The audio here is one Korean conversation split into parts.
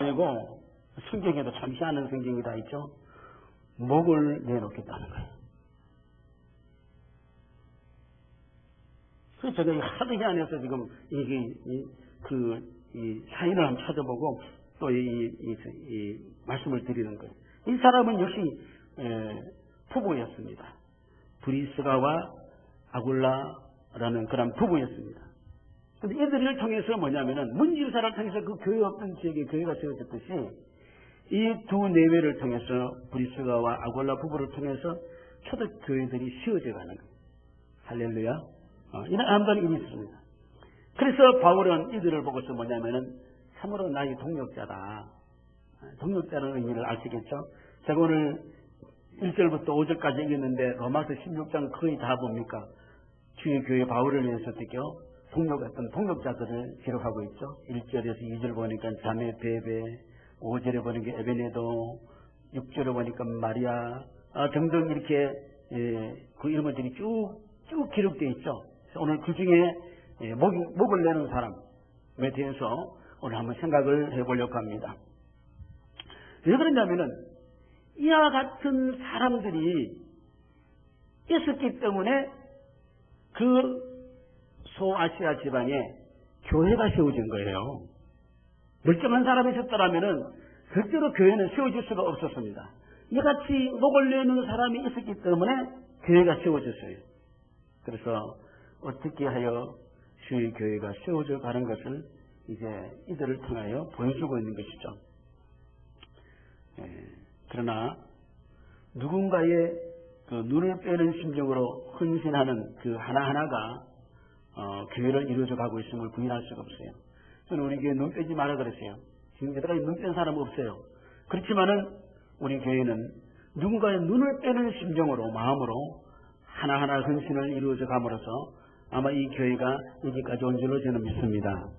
아니고 성경에도 참 희한한 성경이 다 있죠. 목을 내놓겠다는 거예요. 그래서 제가 하도 희한해서 지금 이 사인을 한번 찾아보고 또 이 말씀을 드리는 거예요. 이 사람은 역시 부부였습니다. 브리스가와 아굴라라는 그런 부부였습니다. 근데 이들을 통해서 뭐냐면은 문지사를 통해서 그 교회 없던 지역에 교회가 세워졌듯이 이 두 내외를 통해서 브리스가와 아굴라 부부를 통해서 초대교회들이 세워져 가는 거예요. 할렐루야. 이런 아름다운 일이 있습니다. 그래서 바울은 이들을 보고서 뭐냐면은 참으로 나의 동역자다. 동역자라는 의미를 아시겠죠? 제가 오늘 1절부터 5절까지 읽었는데 로마서 16장 거의 다 뭡니까? 주의 교회 바울을 위해서 어떻게요? 동역했던 동역자들을 기록하고 있죠. 1절에서 2절 보니까 자매 베베, 5절에 보니까 에베네도, 6절에 보니까 마리아 등등 이렇게 그 이름들이 쭉 기록되어 있죠. 오늘 그 중에 목을 내는 사람에 대해서 오늘 한번 생각을 해보려고 합니다. 왜 그러냐면은 이와 같은 사람들이 있었기 때문에 그 소아시아 지방에 교회가 세워진 거예요. 멀쩡한 사람이 있었더라면은 절대로 교회는 세워질 수가 없었습니다. 이같이 목을 내는 사람이 있었기 때문에 교회가 세워졌어요. 그래서 어떻게 하여 주의 교회가 세워져 가는 것을 이제 이들을 통하여 보여주고 있는 것이죠. 그러나 누군가의 그 눈을 빼는 심정으로 헌신하는 그 하나하나가 교회를 이루어져 가고 있음을 부인할 수가 없어요. 저는 우리 교회 눈 빼지 마라 그랬어요. 지금 여태까지 눈 뺀 사람은 없어요. 그렇지만은 우리 교회는 누군가의 눈을 빼는 심정으로 마음으로 하나하나 헌신을 이루어져 감으로써 아마 이 교회가 여기까지 온 줄로 저는 믿습니다.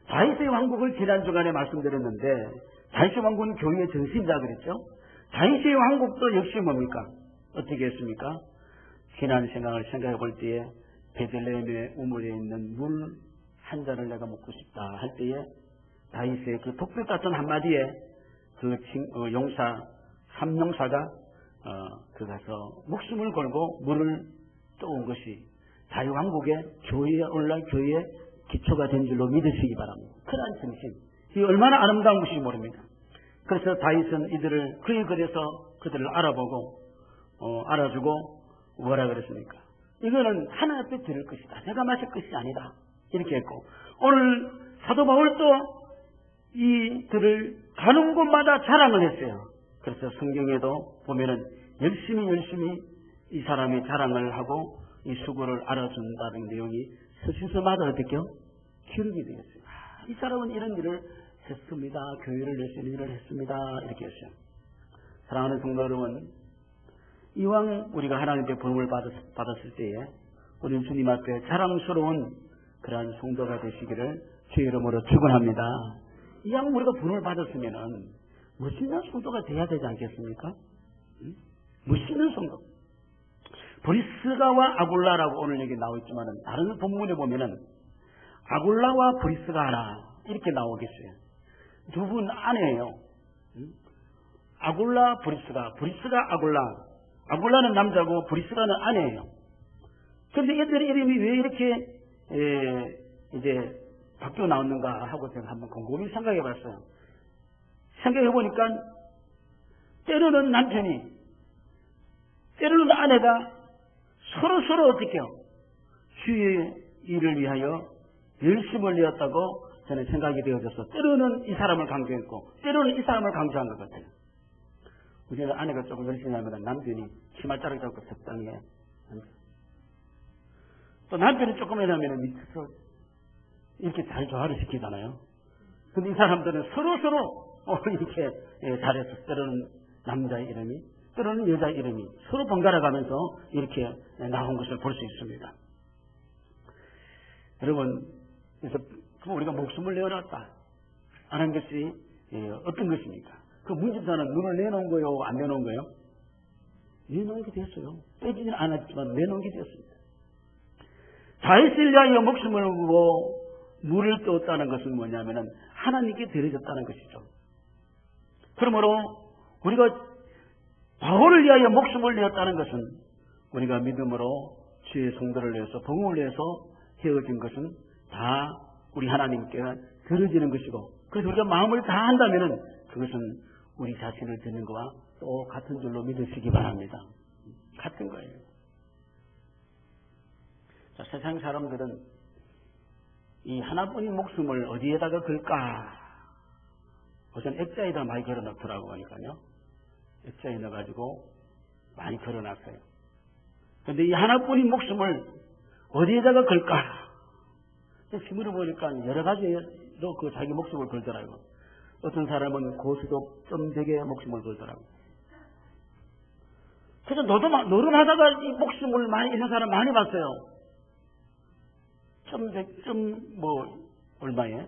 다윗의 왕국을 지난 주간에 말씀드렸는데 다윗의 왕국은 교회의 전신이다 그랬죠. 다윗의 왕국도 역시 뭡니까? 어떻게 했습니까? 지난 생각을 생각해 볼 때에 베들레헴의 우물에 있는 물 한 잔을 내가 먹고 싶다 할 때에 다윗의 그 독백 같은 한마디에 그 용사 삼용사가 그 가서 목숨을 걸고 물을 떠온 것이 다윗 왕국의 교회에 올라 교회의 기초가 된 줄로 믿으시기 바랍니다. 그러한 정신, 이 얼마나 아름다운 것인지 모릅니다. 그래서 다윗은 이들을 그의 글에서 그들을 알아보고 알아주고 뭐라 그랬습니까? 이거는 하나 앞에 드릴 것이다. 내가 마실 것이 아니다. 이렇게 했고 오늘 사도 바울도 이들을 가는 곳마다 자랑을 했어요. 그래서 성경에도 보면은 열심히 이 사람이 자랑을 하고 이 수고를 알아준다는 내용이 서신서마다 어떻게요? 기록이 되었어요. 이 사람은 이런 일을 했습니다. 교회를 위해서 이런 일을 했습니다. 이렇게 했어요. 사랑하는 성도 여러분, 이왕 우리가 하나님께 부름을 받았을 때에 우리는 주님 앞에 자랑스러운 그러한 성도가 되시기를 주의 이름으로 축원합니다. 이왕 우리가 부름을 받았으면은 멋있는 성도가 돼야 되지 않겠습니까? 멋있는 성도. 브리스가와 아굴라라고 오늘 여기 나와 있지만은 다른 본문에 보면은 아굴라와 브리스가 하나 이렇게 나오겠어요. 두 분 아내예요. 아굴라 브리스가 아굴라는 남자고 브리스가는 아내예요. 그런데 얘들의 이름이 왜 이렇게 이제 바뀌어 나왔는가 하고 제가 한번 곰곰이 생각해 봤어요. 생각해 보니까 때로는 남편이 때로는 아내가 서로 어떻게요? 주의 일을 위하여 열심을 내었다고 저는 생각이 되어져서 때로는 이 사람을 강조했고 때로는 이 사람을 강조한 것 같아요. 우리는 아내가 조금 열심히 하면 남편이 치맛자락 잡고 적당히 해. 또 남편이 조금 하면 밑에서 이렇게 잘 조화를 시키잖아요. 근데 이 사람들은 서로 이렇게 잘해서 때로는 남자의 이름이 때로는 여자의 이름이 서로 번갈아 가면서 이렇게 나온 것을 볼 수 있습니다. 여러분, 그래서 우리가 목숨을 내어놨다 하는 것이 어떤 것입니까? 그 문집사는 눈을 내놓은 거요, 안 내놓은 거요? 내놓은 게 됐어요. 빼지는 않았지만 내놓은 게 됐습니다. 다윗을 위하여 목숨을 걸고 물을 떠었다는 것은 뭐냐면은 하나님께 드려졌다는 것이죠. 그러므로 우리가 바울을 위하여 목숨을 내었다는 것은 우리가 믿음으로 주의 성도를 위해서 복음을 위해서 헤어진 것은 다 우리 하나님께 드려지는 것이고, 그래서 우리가 마음을 다한다면은 그것은 우리 자신을 드는 것과 또 같은 줄로 믿으시기 바랍니다. 같은 거예요. 자, 세상 사람들은 이 하나뿐인 목숨을 어디에다가 걸까? 우선 액자에다 많이 걸어놓더라고 하니까요. 액자에 넣어가지고 많이 걸어놨어요. 그런데 이 하나뿐인 목숨을 어디에다가 걸까? 시물을 보니까 여러 가지로 그 자기 목숨을 걸더라고요. 어떤 사람은 고수도 점되게 목숨을 걸더라고요. 그래서 노름하다가 이 목숨을 많이 잃는 사람 많이 봤어요. 얼마에?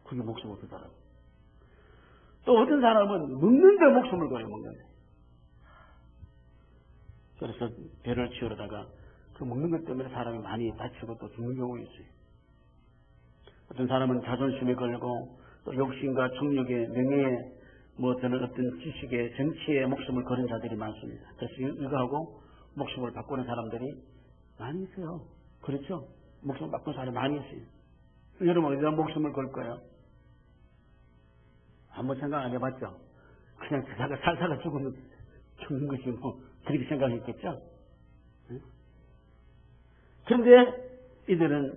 그게 목숨을 걸더라고요. 또 어떤 사람은 먹는데 목숨을 걸어요, 먹는데. 그래서 배를 치우려다가 그 먹는 것 때문에 사람이 많이 다치고 또 죽는 경우가 있어요. 어떤 사람은 자존심에 걸고 또 욕심과 정욕에 명예에 저는 어떤 지식에 정치에 목숨을 걸은 자들이 많습니다. 그래서 이거하고 목숨을 바꾸는 사람들이 많이 있어요. 그렇죠? 목숨을 바꾸는 사람이 많이 있어요. 여러분 어디다 목숨을 걸 거예요? 한번 생각 안 해봤죠? 그냥 살다가 죽는 것이 그렇게 생각했겠죠? 응? 그런데 이들은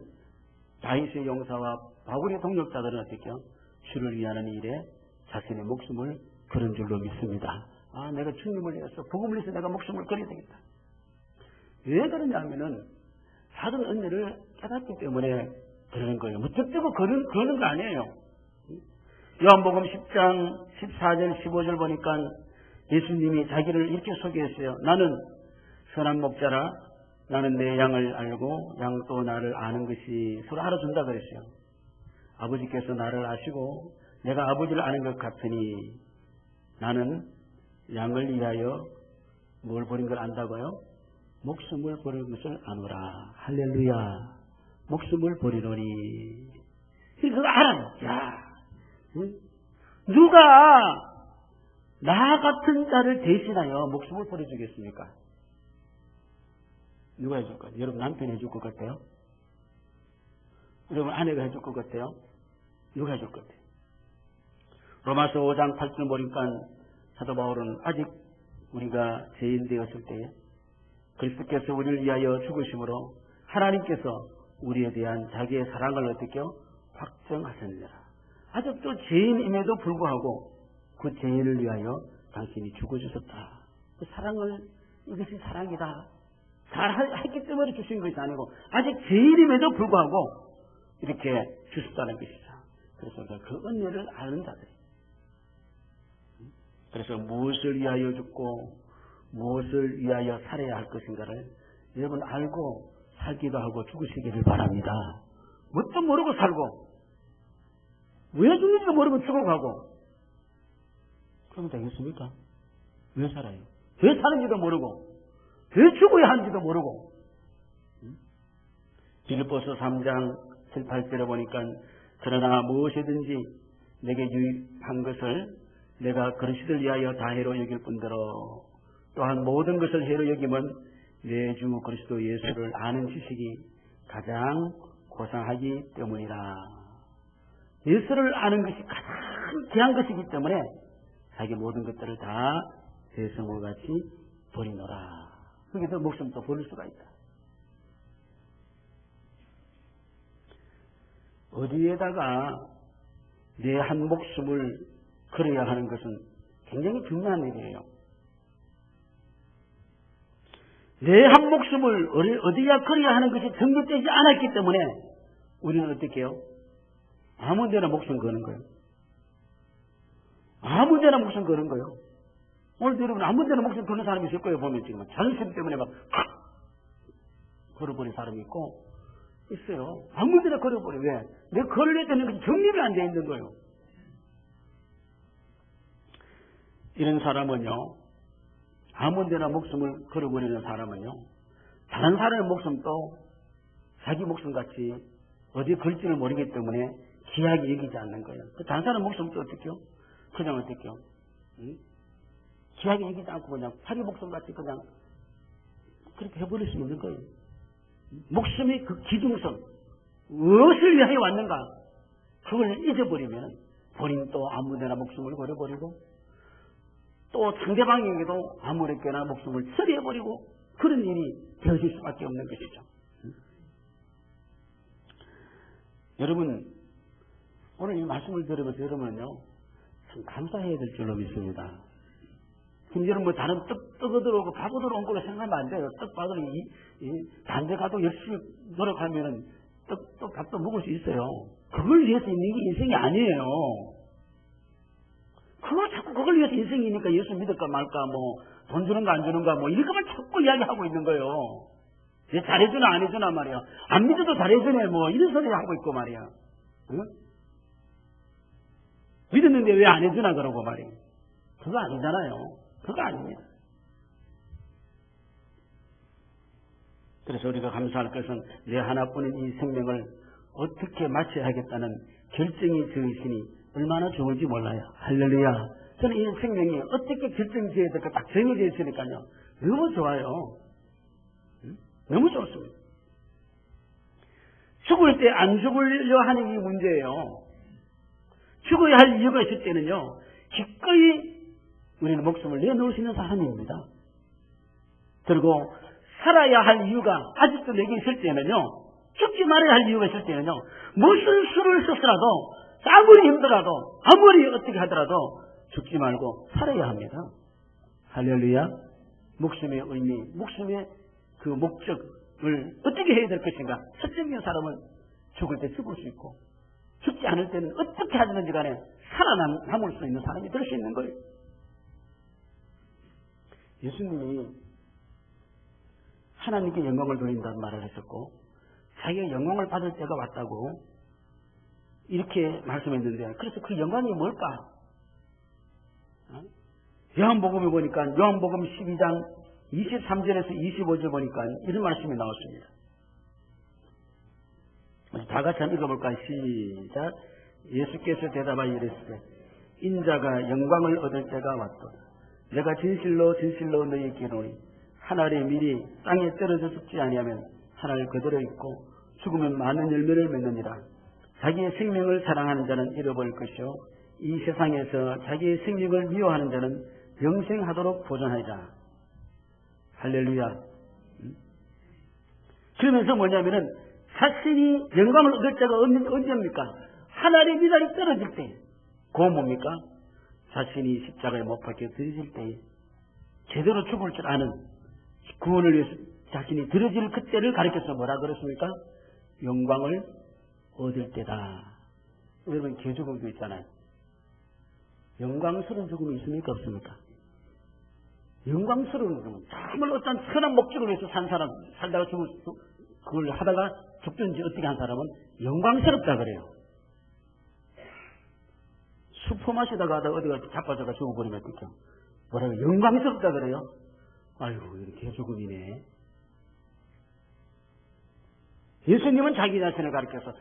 다윗의 용사와 바울의 동력자들은 어떻게요? 주를 위하는 일에 자신의 목숨을 걸은 줄로 믿습니다. 내가 주님을 위해서 복음을 위해서 내가 목숨을 걸어야 되겠다. 왜 그러냐면은 받은 은혜를 깨닫기 때문에 그러는 거예요. 뜻대로 그러는 거 아니에요. 요한복음 10장 14절 15절 보니까 예수님이 자기를 이렇게 소개했어요. 나는 선한 목자라. 나는 내 양을 알고 양도 나를 아는 것이 서로 알아준다 그랬어요. 아버지께서 나를 아시고 내가 아버지를 아는 것 같으니 나는 양을 위하여 뭘 버린 걸 안다고요? 목숨을 버린 것을 아노라. 할렐루야. 목숨을 버리노니. 그거 알아요. 야, 응? 누가 나 같은 자를 대신하여 목숨을 버려주겠습니까? 누가 해줄 거예요? 여러분 남편이 해줄 것 같아요? 여러분 아내가 해줄 것 같아요? 누가 해줄 것 같아요? 로마서 5장 8절 보니까 사도 바울은 아직 우리가 죄인 되었을 때에 그리스도께서 우리를 위하여 죽으심으로 하나님께서 우리에 대한 자기의 사랑을 어떻게 확정하셨느니라. 아직도 죄인임에도 불구하고 그 죄인을 위하여 당신이 죽어주셨다. 그 사랑을, 이것이 사랑이다. 잘했기 때문에 주신 것이 아니고 아직 죄인임에도 불구하고 이렇게 주셨다는 것이죠. 그래서 그 은혜를 아는 자들이. 그래서 무엇을 위하여 죽고 무엇을 위하여 살아야 할 것인가를 여러분 알고 살기도 하고 죽으시기를 바랍니다. 뭣도 모르고 살고 왜 죽는지도 모르고 죽어가고 그러면 되겠습니까? 왜 살아요? 왜 사는지도 모르고 왜 죽어야 하는지도 모르고. 빌립보서 3장 7, 8절에 보니까 그러나 무엇이든지 내게 유익한 것을 내가 그리스도를 위하여 다 해로 여길 뿐더러 또한 모든 것을 해로 여기면 내 주 그리스도 예수를 아는 지식이 가장 고상하기 때문이라. 예수를 아는 것이 가장 귀한 것이기 때문에 자기 모든 것들을 다 대성과 같이 버리노라. 거기서 목숨도 버릴 수가 있다. 어디에다가 내 한 목숨을 걸어야 하는 것은 굉장히 중요한 일이에요. 내 한 목숨을 어디에 걸어야 하는 것이 정립되지 않았기 때문에 우리는 어떻게 해요? 아무 데나 목숨 거는 거예요. 아무 데나 목숨 거는 거예요. 오늘도 여러분 아무 데나 목숨 거는 사람이 있을 거예요. 보면 지금 자존심 때문에 막 걸어버린 사람이 있고 있어요. 아무 데나 걸어버려. 왜? 내가 걸어야 되는 것이 정립이 안 돼 있는 거예요. 이런 사람은요, 아무 데나 목숨을 걸어버리는 사람은요, 다른 사람의 목숨도 자기 목숨같이 어디에 걸지를 모르기 때문에 귀하게 여기지 않는 거예요. 그 다른 사람 목숨도 어떻게요? 그냥 어떻게요? 응? 귀하게 여기지 않고 그냥 자기 목숨같이 그냥 그렇게 해버릴 수 있는 거예요. 목숨의 그 기둥성, 무엇을 위하여 왔는가? 그걸 잊어버리면 본인도 아무데나 목숨을 걸어버리고 또 상대방에게도 아무렇게나 목숨을 처리해버리고 그런 일이 되어질 수밖에 없는 것이죠. 여러분, 오늘 이 말씀을 들으면서 여러분은요, 참 감사해야 될 줄로 믿습니다. 그럼 여러분 뭐 다른 떡 얻으러 밥 얻으러 온 걸로 생각하면 안 돼요. 떡 받으러 반대 가도 열심히 노력하면은 또 밥도 먹을 수 있어요. 그걸 위해서 있는 게 인생이 아니에요. 그걸 위해서 인생이니까 예수 믿을까 말까 돈 주는가 안 주는가 이것만 자꾸 이야기하고 있는 거예요. 잘해주나 안 해주나 말이야. 안 믿어도 잘해주네 이런 소리 하고 있고 말이야. 응? 믿었는데 왜 안 해주나 그러고 말이야. 그거 아니잖아요. 그거 아닙니다. 그래서 우리가 감사할 것은 내 하나뿐인 이 생명을 어떻게 마쳐야 하겠다는 결정이 저으시니 얼마나 좋은지 몰라요. 할렐루야. 저는 이 생명이 어떻게 결정지어야 될까 딱 정해져 있으니까요. 너무 좋아요. 너무 좋습니다. 죽을 때 안 죽으려 하는 이 문제예요. 죽어야 할 이유가 있을 때는요. 기꺼이 우리는 목숨을 내놓을 수 있는 사람입니다. 그리고 살아야 할 이유가 아직도 내게 있을 때는요. 죽지 말아야 할 이유가 있을 때는요. 무슨 수를 썼더라도 아무리 힘들어도 아무리 어떻게 하더라도 죽지 말고 살아야 합니다. 할렐루야. 목숨의 의미, 목숨의 그 목적을 어떻게 해야 될 것인가. 첫째인 사람은 죽을 때 죽을 수 있고 죽지 않을 때는 어떻게 하든지 간에 살아남을 수 있는 사람이 될 수 있는 거예요. 예수님이 하나님께 영광을 돌린다는 말을 했었고 자기가 영광을 받을 때가 왔다고 이렇게 말씀했는데 그래서 그 영광이 뭘까? 요한복음에 보니까 요한복음 12장 23절에서 25절 보니까 이런 말씀이 나왔습니다. 다 같이 한번 읽어볼까요? 시작. 예수께서 대답하여 이르시되 인자가 영광을 얻을 때가 왔도다. 내가 진실로 진실로 너희에게 이르노니 한 알의 밀이 땅에 떨어져 죽지 아니하면 한 알 그대로 있고 죽으면 많은 열매를 맺느니라. 자기의 생명을 사랑하는 자는 잃어버릴 것이요 이 세상에서 자기의 생명을 미워하는 자는 영생하도록 보존하리라. 할렐루야. 그러면서 뭐냐면은 자신이 영광을 얻을 때가 언제입니까? 하늘의 미달이 떨어질 때. 그건 뭡니까? 자신이 십자가에 못 박혀 드러질 때에 제대로 죽을 줄 아는 구원을 위해서 자신이 드러질 그때를 가리켜서 뭐라 그랬습니까? 영광을 얻을 때다. 여러분 개죽음도 있잖아요. 영광스러운 죽음이 있습니까? 없습니까? 영광스러운 죽음. 정말 어떤 선한 목적을 위해서 산 사람, 살다가 그걸 하다가 죽든지 어떻게 한 사람은 영광스럽다 그래요. 수포 마시다가 하다가 어디가 자빠져가 죽어버리면 어떡해요? 뭐라고 영광스럽다 그래요? 아이고 이렇게 죽음이네. 예수님은 자기 자신을 가리켜서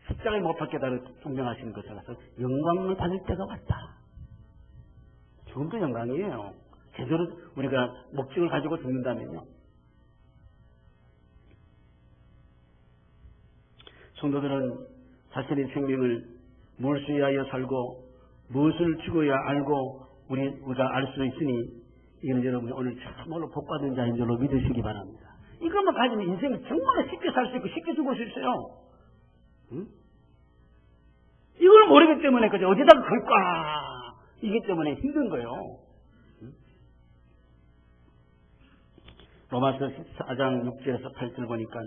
십자가에 못 박혀다를 증명하시는 것에 가서 영광을 받을 때가 왔다. 죽음도 영광이에요. 제대로 우리가 목적을 가지고 죽는다면요. 성도들은 자신의 생명을 무엇을 위하여 살고 무엇을 죽어야 알고 우리가 알 수 있으니 이건 여러분 오늘 참으로 복받은 자인 줄로 믿으시기 바랍니다. 이것만 가지면 인생이 정말 쉽게 살 수 있고 쉽게 죽을 수 있어요. 응? 이걸 모르기 때문에 그저 어디다가 걸까 이기 때문에 힘든 거예요. 응? 로마서 14장 6절에서 8절 보니까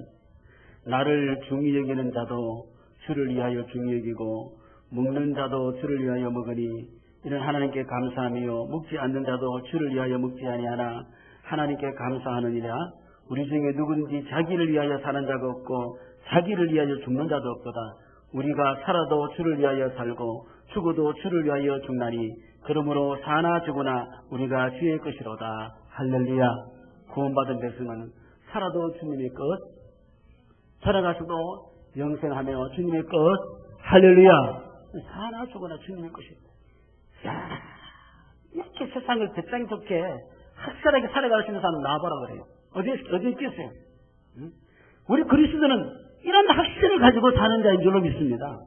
나를 중히 여기는 자도 주를 위하여 중히 여기고 먹는 자도 주를 위하여 먹으니 이는 하나님께 감사하며 먹지 않는 자도 주를 위하여 먹지 아니하나 하나님께 감사하느니라. 우리 중에 누구든지 자기를 위하여 사는 자가 없고 자기를 위하여 죽는 자도 없도다. 우리가 살아도 주를 위하여 살고 죽어도 주를 위하여 죽나니 그러므로 사나 죽으나 우리가 주의 것이로다. 할렐루야. 구원받은 백성은 살아도 주님의 것, 살아가서도 영생하며 주님의 것, 할렐루야. 사나 죽어나 주님의 것이다. 야, 이렇게 세상을 배짱 좋게 확실하게 살아갈 수 있는 사람 나와봐라 그래요. 어디에 있겠어요? 응? 우리 그리스도는 이런 확신을 가지고 사는 자인 줄로 믿습니다.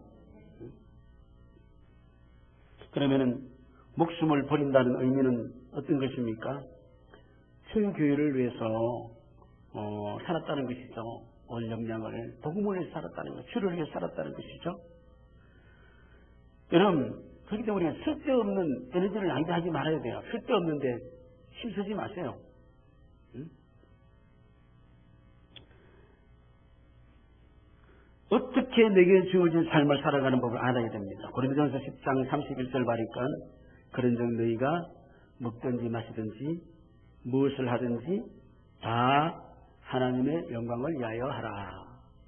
그러면은 목숨을 버린다는 의미는 어떤 것입니까? 천교회를 위해서 살았다는 것이죠. 온 역량을 복음을 위해서 살았다는 것, 주를 위해서 살았다는 것이죠. 여러분, 그렇기 때문에 쓸데없는 에너지를 낭비하지 말아야 돼요. 쓸데없는데 힘쓰지 마세요. 응? 어떻게 내게 주어진 삶을 살아가는 법을 알아야 됩니다. 고린도전서 10장 31절 말이니까 그런즉 너희가 먹든지 마시든지 무엇을 하든지 다 하나님의 영광을 위하여 하라.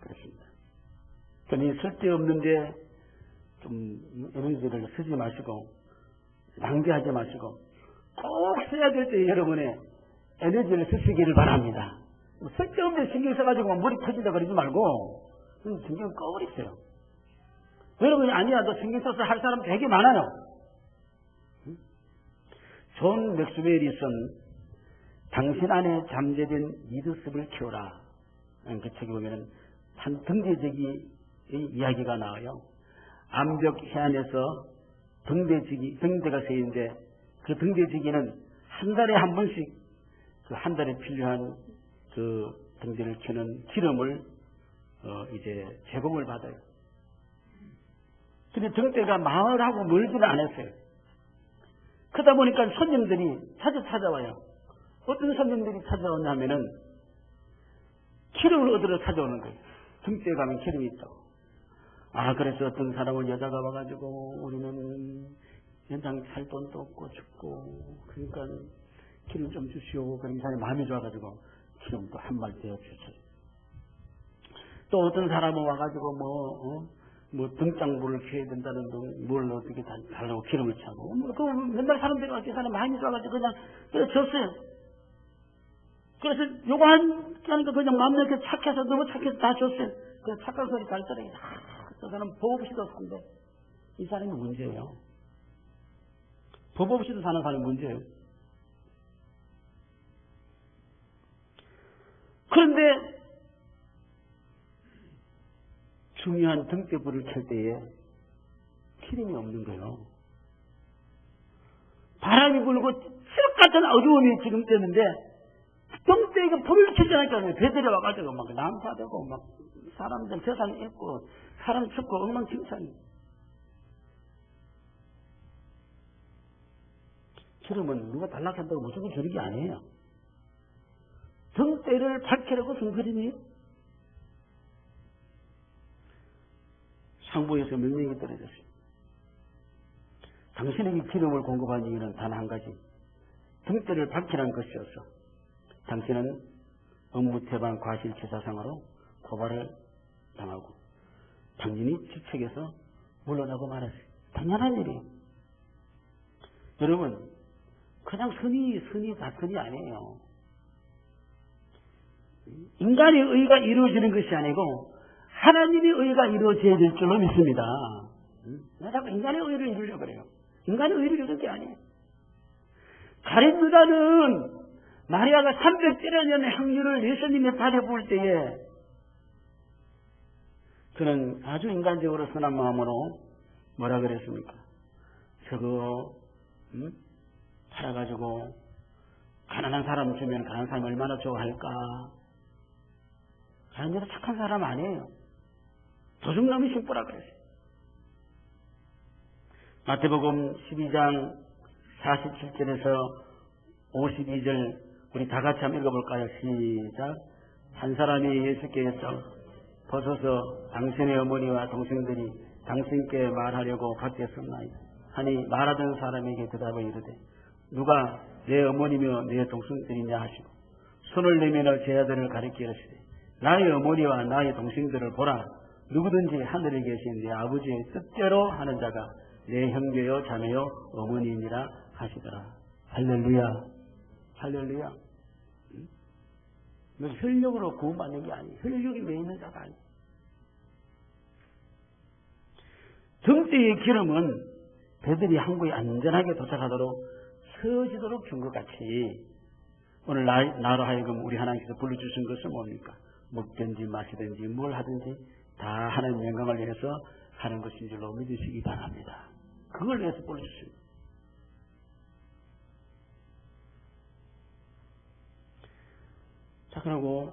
그렇습니다. 그러니 쓸데없는데 좀 에너지를 쓰지 마시고 낭비하지 마시고 꼭 써야 될 때 여러분의 에너지를 쓰시기를 바랍니다. 쓸데없는 신경 써가지고 머리 터진다 그러지 말고 신경 꺼버리세요. 여러분이 아니야 너 신경 써서 할 사람 되게 많아요. 존 맥스웰이 쓴 당신 안에 잠재된 리더십을 키워라. 그 책에 보면은 한 등대지기의 이야기가 나와요. 암벽 해안에서 등대가 세인데 그 등대지기는 한 달에 한 번씩 그 한 달에 필요한 그 등대를 켜는 기름을 이제 제공을 받아요. 근데 등대가 마을하고 멀지는 않았어요. 그러다 보니까 손님들이 자주 찾아와요. 어떤 손님들이 찾아오냐면은 기름을 얻으러 찾아오는 거예요. 등대에 가면 기름이 있다고. 그래서 어떤 사람은 여자가 와가지고 우리는 연장 살 돈도 없고 춥고 그러니까 기름 좀 주시오. 그런 사람이 마음이 좋아가지고 기름도 한 말 대어 주세요. 또 어떤 사람은 와가지고 뭐 등장물을 피해야 된다는 등 뭘 어떻게 달라고 기름을 차고 그 맨날 사람들이 어떻게 사람 마음이 좋아가지고 그냥 줬어요. 그래서 요거 하니까 그냥 마음 놓게 착해서 너무 착해서 다 줬어요. 그 착한 소리 잘 들어요. 저 사람 법 없이도 산대. 이 사람이 문제예요. 법 없이도 사는 사람이 문제예요. 그런데 중요한 등대불을 켤 때에 기름이 없는 거예요. 바람이 불고 칠흑 같은 어두움이 지금 되는데 등대가 불을 켜지 않으니까 배들이 와가지고 막 난사되고 막 사람들 세상 있고 사람 춥고 엉망진창이. 기름은 누가 달락한다고 무조건 주는 게 아니에요. 등대를 밝히라고 준 그림이에요. 상부에서 명령이 떨어졌어요. 당신에게 기름을 공급한 이유는 단 한 가지. 등대를 밝히라는 것이었어. 당신은 업무태반 과실치사상으로 고발을 당하고 당신이 직책에서 물러나고 말았어요. 당연한 일이에요. 여러분 그냥 선이 다 선이 아니에요. 인간의 의가 이루어지는 것이 아니고 하나님의 의가 이루어져야 될 줄로 믿습니다. 내가 자꾸 인간의 의를 이루려고 그래요. 인간의 의를 이루는 게 아니에요. 가룟 유다는 마리아가 300여 년의 향유를 예수님의 발에 부을 때에 그는 아주 인간적으로 선한 마음으로 뭐라 그랬습니까? 저거 팔아가지고 가난한 사람 주면 가난한 사람이 얼마나 좋아할까? 가룟 유다 착한 사람 아니에요. 도둑놈이 심보라 그랬어요. 마태복음 12장 47절에서 52절 우리 다 같이 한번 읽어볼까요? 시작. 한 사람이 예수께서 벗어서 당신의 어머니와 동생들이 당신께 말하려고 밖에 섰나이다 하니 말하던 사람에게 대답을 이르되 누가 내 어머니며 내 동생들이냐 하시고 손을 내밀어 제 아들을 가리켜 이르시되 나의 어머니와 나의 동생들을 보라. 누구든지 하늘에 계신 내 아버지의 뜻대로 하는 자가 내 형제요 자매요 어머니이니라 하시더라. 할렐루야. 할렐루야. 너 혈육으로 구원받는 게 아니에요. 혈육이 왜 있는 자가 아니에요. 등대의 기름은 배들이 항구에 안전하게 도착하도록 서지도록 준 것 같이 오늘 나로 하여금 우리 하나님께서 불러주신 것은 뭡니까? 먹든지 마시든지 뭘 하든지 다 하나님 영광을 위해서 하는 것인 줄로 믿으시기 바랍니다. 그걸 위해서 불러주십니다. 자, 그리고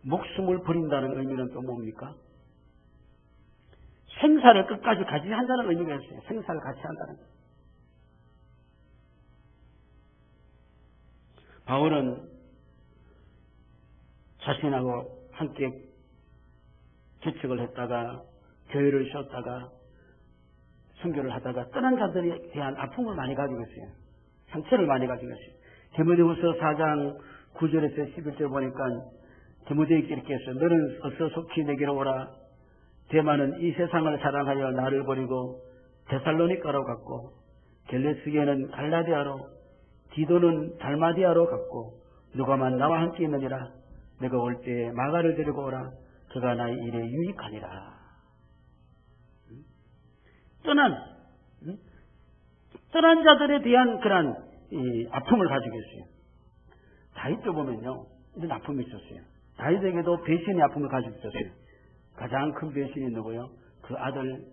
목숨을 버린다는 의미는 또 뭡니까? 생사를 끝까지 같이 한다는 의미가 있어요. 생사를 같이 한다는 거예요. 바울은 자신하고 함께 개척을 했다가 교회를 쉬었다가 선교를 하다가 떠난 자들에 대한 아픔을 많이 가지고 있어요. 상처를 많이 가지고 있어요. 디모데후서 4장 9절에서 11절 보니까 디모데에게 이렇게 했어요. 너는 어서 속히 내게로 오라. 데마는 이 세상을 사랑하여 나를 버리고 데살로니가로 갔고 겔레스게는 갈라디아로 디도는 달마디아로 갔고 누가만 나와 함께 있느니라. 내가 올 때에 마가를 데리고 오라. 그가 나의 일에 유익하니라. 떠난 자들에 대한 그런 아픔을 가지고 있어요. 다윗도 보면요, 이런 아픔이 있었어요. 다윗에게도 배신의 아픔을 가지고 있었어요. 가장 큰 배신이 누구요? 그 아들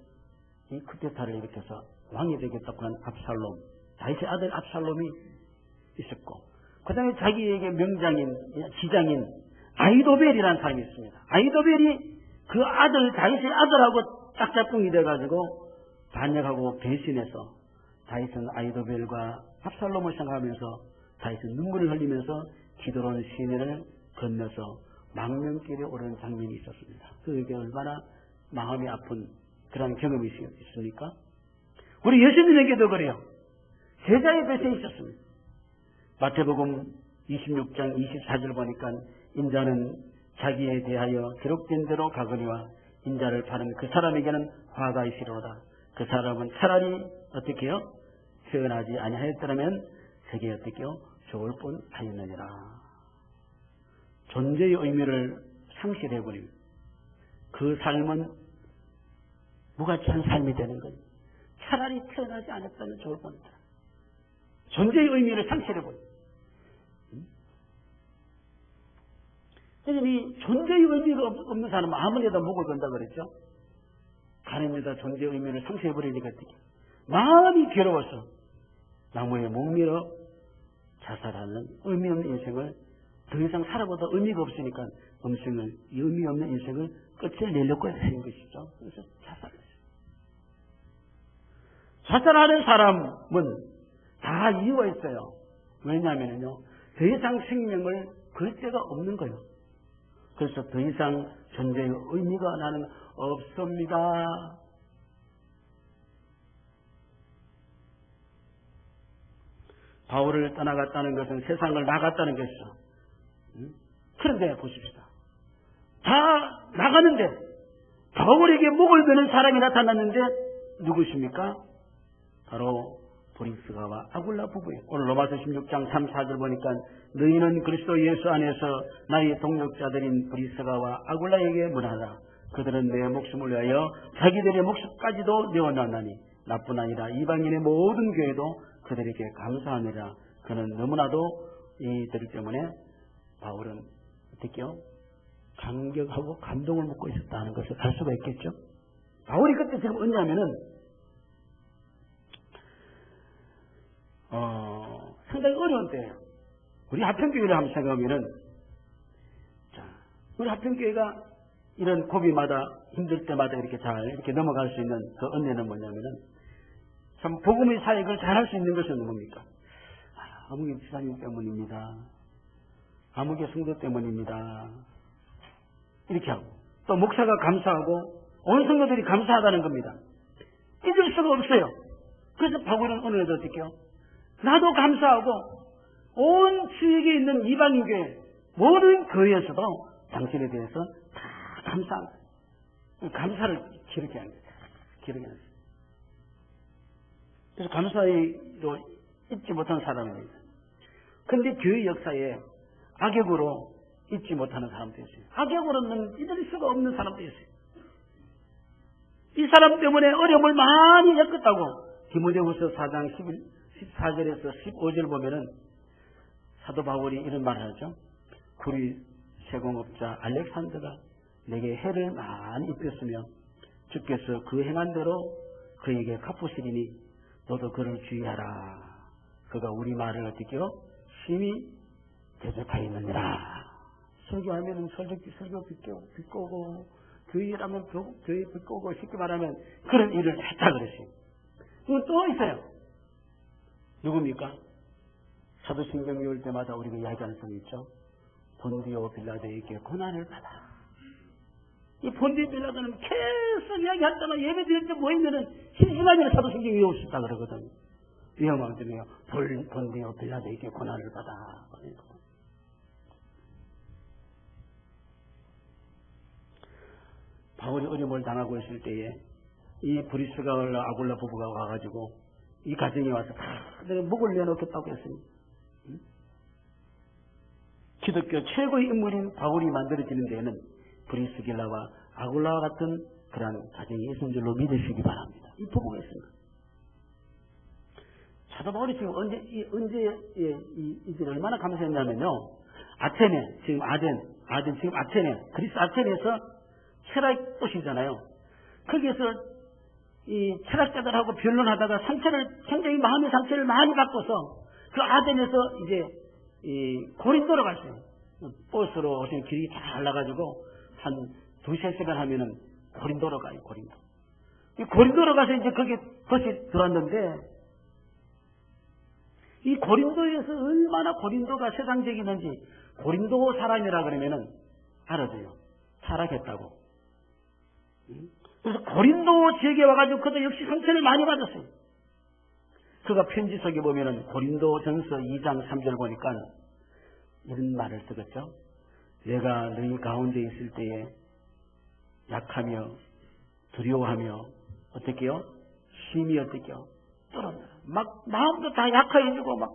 이 쿠데타를 일으켜서 왕이 되겠다고 한 압살롬, 다윗의 아들 압살롬이 있었고, 그 다음에 자기에게 명장인, 지장인 아히도벨이라는 사람이 있습니다. 아히도벨이 그 아들, 다윗의 아들하고 짝짝꿍이 돼가지고 반역하고 배신해서 다윗은 아히도벨과 압살롬을 생각하면서 다윗은 눈물을 흘리면서 기드론 시내를 건너서 망명길에 오르는 장면이 있었습니다. 그게 얼마나 마음이 아픈 그런 경험이 있습니까? 우리 예수님에게도 그래요. 제자의 배신이 있었습니다. 마태복음 26장 24절 보니까 인자는 자기에 대하여 기록된 대로 가거니와 인자를 파는 그 사람에게는 화가 있으리로다. 그 사람은 차라리 어떻게 해요? 태어나지 아니하였더라면 세계에 어떻게 해요? 좋을 뻔 하였느니라. 존재의 의미를 상실해버리고 그 삶은 무가치한 삶이 되는 거예요. 차라리 태어나지 않았다면 좋을 뻔했다. 존재의 의미를 상실해버리고. 이 존재의 의미가 없는 사람은 아무데나 목을 건다 그랬죠. 가늠에다 존재의 의미를 상실해버리니까 마음이 괴로워서 나무에 목밀어 자살하는 의미 없는 인생을 더 이상 살아보다 의미가 없으니까 의미 없는 인생을 끝을 내려고 하는 것이죠. 그래서 자살했어요. 자살하는 사람은 다 이유가 있어요. 왜냐하면요, 더 이상 생명을 걸 데가 없는 거예요. 그래서 더 이상 존재의 의미가 나는 없습니다. 바울을 떠나갔다는 것은 세상을 나갔다는 것이죠. 그런데 보십시다. 다 나가는데 바울에게 목을 베는 사람이 나타났는데 누구십니까? 바로 브리스가와 아굴라 부부예요. 오늘 로마서 16장 3, 4절 보니까 너희는 그리스도 예수 안에서 나의 동역자들인 브리스가와 아굴라에게 문하라. 그들은 내 목숨을 위하여 자기들의 목숨까지도 내어놨나니 나뿐 아니라 이방인의 모든 교회도 그들에게 감사하느라. 그는 너무나도 이들 때문에 바울은 어떻게요? 감격하고 감동을 먹고 있었다는 것을 알 수가 있겠죠. 바울이 그때 지금 언냐면은 상당히 어려운 때예요. 우리 하평교회를 한번 생각하면은, 자, 우리 하평교회가 이런 고비마다 힘들 때마다 이렇게 잘 이렇게 넘어갈 수 있는 그 은혜는 뭐냐면은, 참 복음의 사역을 잘할 수 있는 것은 뭡니까? 아무개 지사님 때문입니다. 아무개 성도 때문입니다. 이렇게 하고 또 목사가 감사하고 온 성도들이 감사하다는 겁니다. 잊을 수가 없어요. 그래서 바울은 오늘도 어떻게 해요? 나도 감사하고 온 주위에 있는 이방인 교회 모든 교회에서도 당신에 대해서 다 감사합니다. 감사를 기르게 하는 거예요. 기르게 하는 거예요. 그래서 감사로 잊지 못한 사람입니다. 그런데 교회 역사에 악역으로 잊지 못하는 사람도 있어요. 악역으로는 잊을 수가 없는 사람도 있어요. 이 사람 때문에 어려움을 많이 겪었다고. 디모데후서 4장 14절에서 15절 보면은 사도 바울이 이런 말을 하죠. 구리 세공업자 알렉산더가 내게 해를 많이 입혔으며 주께서 그 행한 대로 그에게 갚으시리니 너도 그를 주의하라. 그가 우리 말을 어떻게요? 심히 대적하였느니라. 설교하면 설교 비꼬고 교회라면 교회 비꼬고 쉽게 말하면 그런 일을 했다 그랬어요. 이건 또 있어요. 누굽니까? 사도신경 외울 때마다 우리가 이야기하는 성이 있죠. 본디오 빌라도에게 고난을 받아. 이 본디오 빌라도는 계속 이야기할 때마다 예배 드릴 때 모이면은 심심하면 사도신경 외우고 싶다 그러거든. 위험한 중에요. 본디오 빌라도에게 고난을 받아. 바울이 어려움을 당하고 있을 때에 이 브리스가와 아굴라 부부가 와가지고 이 가정에 와서 내가 목을 내놓겠다고 했습니다. 기독교 최고의 인물인 바울이 만들어지는 데에는 브리스길라와 아굴라와 같은 그러한 가정이 있는 줄로 믿으시기 바랍니다. 이 부부가 있습니다. 사도 바울이 지금 이제 얼마나 감사했냐면요. 아테네, 지금 지금 아테네, 그리스 아테네에서 철학 도시잖아요. 거기에서 이 철학자들하고 변론하다가 굉장히 마음의 상처를 많이 받고서 그 아덴에서 이제 이 고린도로 갔어요. 버스로 오시는 길이 잘 나가지고 한 2-3시간 하면은 고린도로 가요. 고린도. 이 고린도로 가서 이제 거기 버스 들어왔는데 이 고린도에서 얼마나 고린도가 세상적이는지 고린도 사람이라 그러면은 알아줘요. 타락했다고. 그래서 고린도 지역에 와가지고 그도 역시 상처를 많이 받았어요. 그가 편지 속에 보면은 고린도전서 2장 3절 보니까 이런 말을 쓰겠죠. 내가 너희 가운데 있을 때에 약하며 두려워하며 어떻게요? 심히 어떻게요? 떨어져. 막 마음도 다 약해지고 막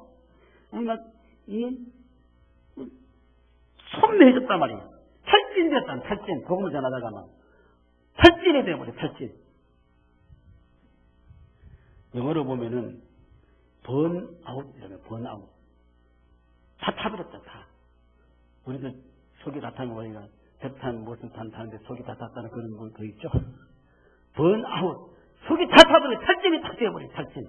손매해졌단 말이에요. 탈진됐단 탈진. 복음을 전하다가만 탈진이 되어버려. 탈진. 영어로 보면은 번아웃이라면 번아웃. 다 타버렸다. 다. 우리도 속이 다 타면 우리가 배탄 무슨 탄 타는데 속이 다 탔다는 그런 거 있죠. 번아웃. 속이 다 타버려. 탈진이 탁 되어버려. 탈진.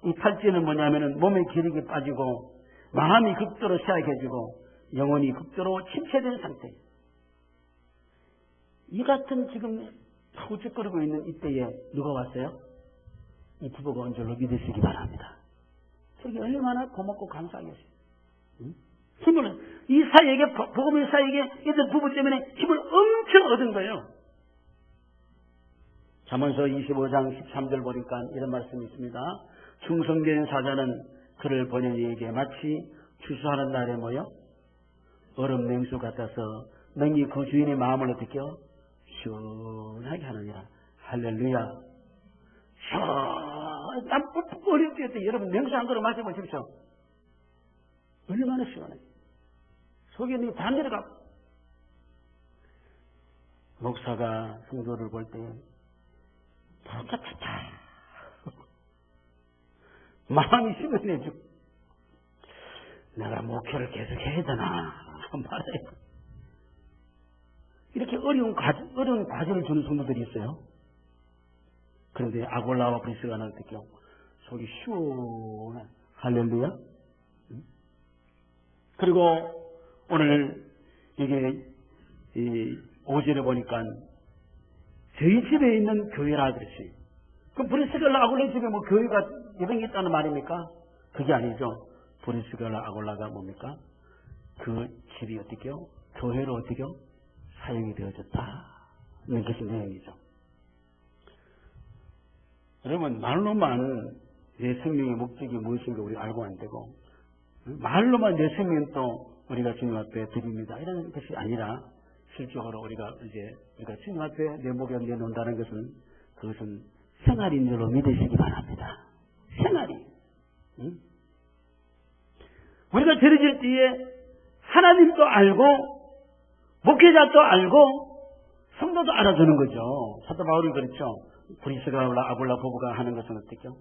이 탈진은 뭐냐면은 몸의 기력이 빠지고 마음이 극도로 쇠약해지고 영혼이 극도로 침체된 상태. 이 같은 지금 후적거리고 있는 이때에 누가 왔어요? 이 부부가 온 줄로 믿으시기 바랍니다. 저게 얼마나 고맙고 감사하겠어요. 힘을 이 사이에게 복음의 사이에게 이들 부부 때문에 힘을 엄청 얻은 거예요. 잠언서 25장 13절 보니까 이런 말씀이 있습니다. 충성된 사자는 그를 보낸 이에게 마치 추수하는 날에 모여 얼음 냉수 같아서 능히 그 주인의 마음을 어떻게요? 시원하게 하느니라. 할렐루야. 땀 뿜뿜 어릴 때 여러분 냉수 한 그릇 마셔보십시오. 얼마나 시원해. 속에 다 내려가고. 목사가 성도를 볼 때 푸르타타타 마음이 시원해지고 내가 목회를 계속 해야 되나 말해요. 이렇게 어려운 과제를 주는 성도들이 있어요. 그런데 아골라와 브리스가는 어떻게요? 속이 시원해. 할렐루야. 그리고 오늘 이게 5절에 보니까 저희 집에 있는 교회라 그랬어요. 그럼 브리스가와 아골라 집에 뭐 교회가 이런 게 있다는 말입니까? 그게 아니죠. 브리스가와 아골라가 뭡니까? 그 집이 어떻게요? 교회로 어떻게요? 사용이 되어졌다. 이런 것이 내용이죠. 여러분, 말로만 내 생명의 목적이 무엇인가 우리가 알고 안 되고, 말로만 내 생명 또 우리가 주님 앞에 드립니다. 이런 것이 아니라, 실적으로 우리가 주님 앞에 내 목에 내놓는다는 것은, 그것은 생활인 줄로 믿으시기 바랍니다. 생활이. 우리가 드려질 때에 하나님도 알고, 목회자도 알고, 성도도 알아주는 거죠. 사도 바울이 그렇죠. 브리스가와 아굴라 부부가 하는 것은 어떻게요?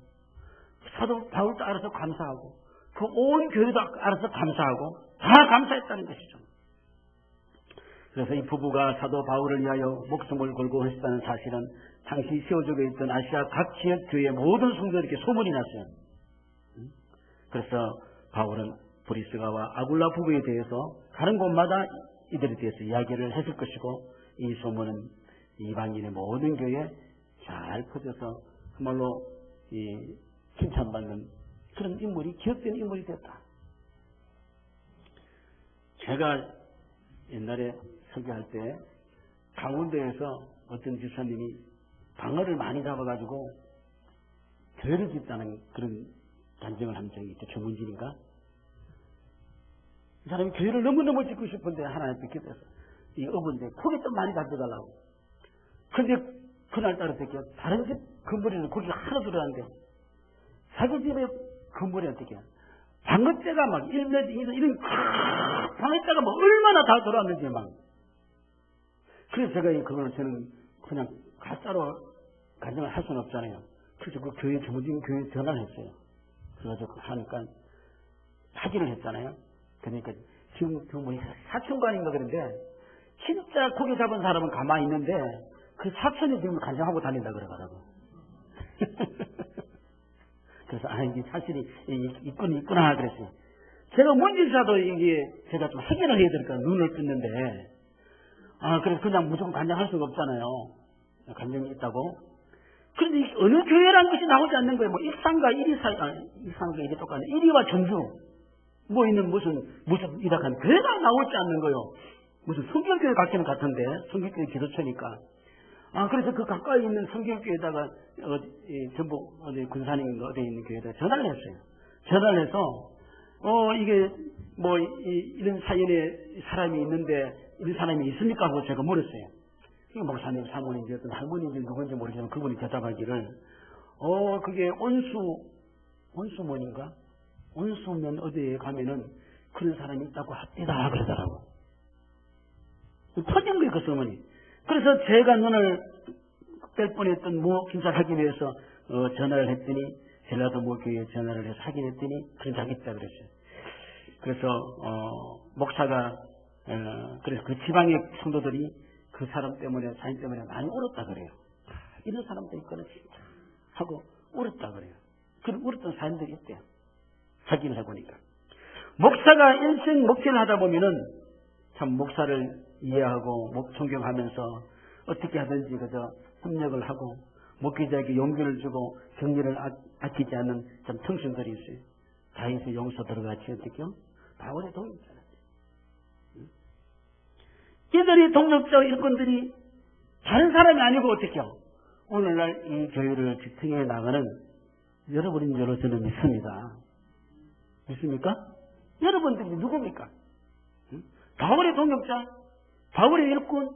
사도 바울도 알아서 감사하고 그 온 교회도 알아서 감사하고 다 감사했다는 것이죠. 그래서 이 부부가 사도 바울을 위하여 목숨을 걸고 했다는 사실은 당시 세워지고 있던 아시아 각 지역 교회 모든 성도들에게 소문이 났어요. 그래서 바울은 브리스가와 아굴라 부부에 대해서 다른 곳마다 이들에 대해서 이야기를 했을 것이고 이 소문은 이방인의 모든 교회에 잘 퍼져서 정말로 칭찬받는 그런 인물이 기억되는 인물이 됐다. 제가 옛날에 설교할 때 강원도에서 어떤 집사님이 방어를 많이 잡아가지고 교회를 짓다는 그런 간증을 한 적이 있죠. 조문진인가? 이 사람이 교회를 너무너무 짓고 싶은데 하나님 기도해서 이 어부인데 고기 좀 많이 잡혀달라고. 근데 그날따라 새끼 다른 집 건물에는 고기가 하나 들어왔는데 자기 집에 건물에 어떻게 방어대가 막 1m 이런 방어대가 뭐 얼마나 다 들어왔는지 막. 그래서 제가 그걸 저는 그냥 가짜로 간증을 할 수는 없잖아요. 그래서 그 교회 조문진 교회 전화를 했어요. 그래가지고 하니까 하기를 했잖아요. 그러니까 지금 그 뭐니 사촌관인가 그런데 진짜 고기 잡은 사람은 가만히 있는데 그 사촌이 지금 간증하고 다닌다 그러더라고. 그래서 이게 사실이 있구나 그랬어요. 제가 문진사도 이게 제가 좀 확인을 해야 되니까 눈을 떴는데 그래서 그냥 무조건 간증할 수가 없잖아요. 간증이 있다고. 그런데 어느 교회라는 것이 나오지 않는 거예요. 뭐 일산과 일산과 이게 똑같네. 일이와 전주 뭐 있는 무슨 이락한 교회가 나오지 않는 거예요. 무슨 성결교회 같기는 같은데 성결교회 기도처니까. 그래서 그 가까이 있는 성결교회에다가 전북 어디 군산인가 어디 있는 교회에다가 전화를 했어요. 전화를 해서 이게 뭐 이런 사연에 사람이 있는데 이런 사람이 있습니까 하고 제가 물었어요. 목사님, 사모님인지 어떤 할머니인지 누군지 모르겠지만 그분이 대답하기를 그게 온수문인가? 온수면 어디에 가면은 그런 사람이 있다고 합니다 그러더라고. 터진 거예요 그 소문이. 그래서 제가 눈을 뺄 뻔했던 김사를 하기 위해서 전화를 했더니 전라도 교회에 전화를 해서 확인했더니 그런 적이 있다 그랬어요. 그래서 목사가 그래서 그 지방의 성도들이 그 사람 때문에 사인 때문에 많이 울었다 그래요. 이런 사람도 있거나 하고 울었다 그래요. 그런 울었던 사람들이 있대요. 확인을 해보니까 목사가 일생 목회를 하다 보면은 참 목사를 이해하고 존경하면서 어떻게 하든지 그저 협력을 하고 목회자에게 용기를 주고 격려를 아끼지 않는 참 청춘들이 있어요. 다윗의 용서 들어가지 어떻게요? 바울의 동역자라. 이들이 동역자 일꾼들이 다른 사람이 아니고 어떻게요? 오늘날 이 교회를 지탱해 나가는 여러분인 줄로 저는 믿습니다. 믿습니까? 여러분들이 누굽니까? 바울의 동역자, 바울의 일꾼,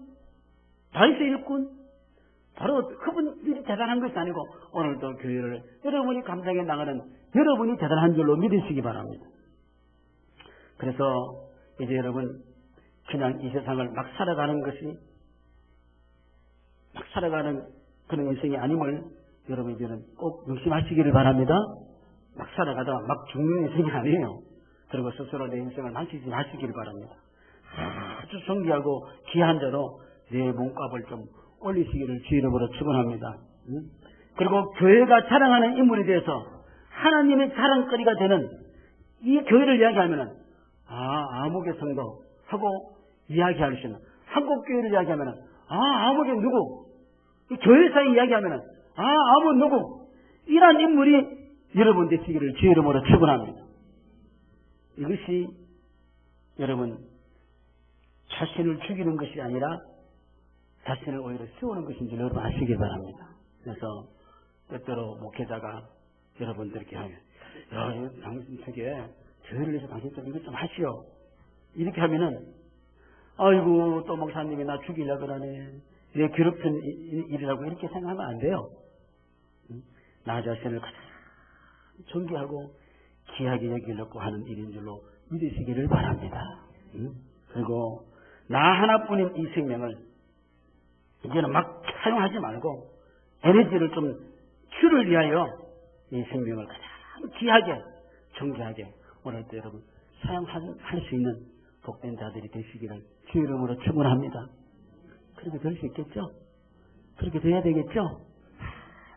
다윗의 일꾼, 바로 그분들이 대단한 것이 아니고 오늘도 교회를 여러분이 감당해 나가는 여러분이 대단한 줄로 믿으시기 바랍니다. 그래서 이제 여러분 그냥 이 세상을 막 살아가는 것이 막 살아가는 그런 인생이 아님을 여러분 이제는 꼭 명심하시기를 바랍니다. 막 살아가다가 막 죽는 인생이 아니에요. 그리고 스스로 내 인생을 망치지 마시기를 바랍니다. 아주 존귀하고 귀한 자로 내 몸값을 좀 올리시기를 주의 이름으로 축원합니다. 그리고 교회가 자랑하는 인물에 대해서 하나님의 자랑거리가 되는 이 교회를 이야기하면은 아무개 성도 하고 이야기할 수 있는 한국교회를 이야기하면은 아무개 누구 이 교회사에 이야기하면은 아무 누구 이런 인물이 여러분 되시기를 주의 이름으로 축원합니다. 이것이 여러분 자신을 죽이는 것이 아니라 자신을 오히려 세우는 것인지 여러분 아시기 바랍니다. 그래서 때때로 목회자가 여러분들께 하면 당신 저게 저희를 위해서 당신 좀 이것 좀 하시오. 이렇게 하면은 아이고 또 목사님이 나 죽이려고 그러네. 내 괴롭힌 일이라고 이렇게 생각하면 안 돼요. 나 자신을 가장 존귀하고 귀하게 여기려고 하는 일인 줄로 믿으시기를 바랍니다. 그리고 나 하나뿐인 이 생명을 이제는 막 사용하지 말고 에너지를 좀 주를 위하여 이 생명을 가장 귀하게 정교하게 오늘도 여러분 사용할 수 있는 복된 자들이 되시기를 주 이름으로 축원합니다. 그렇게 될 수 있겠죠? 그렇게 돼야 되겠죠?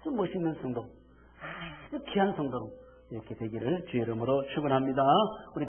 아주 멋있는 성도, 아주 귀한 성도로 이렇게 되기를 주 이름으로 축원합니다. 우리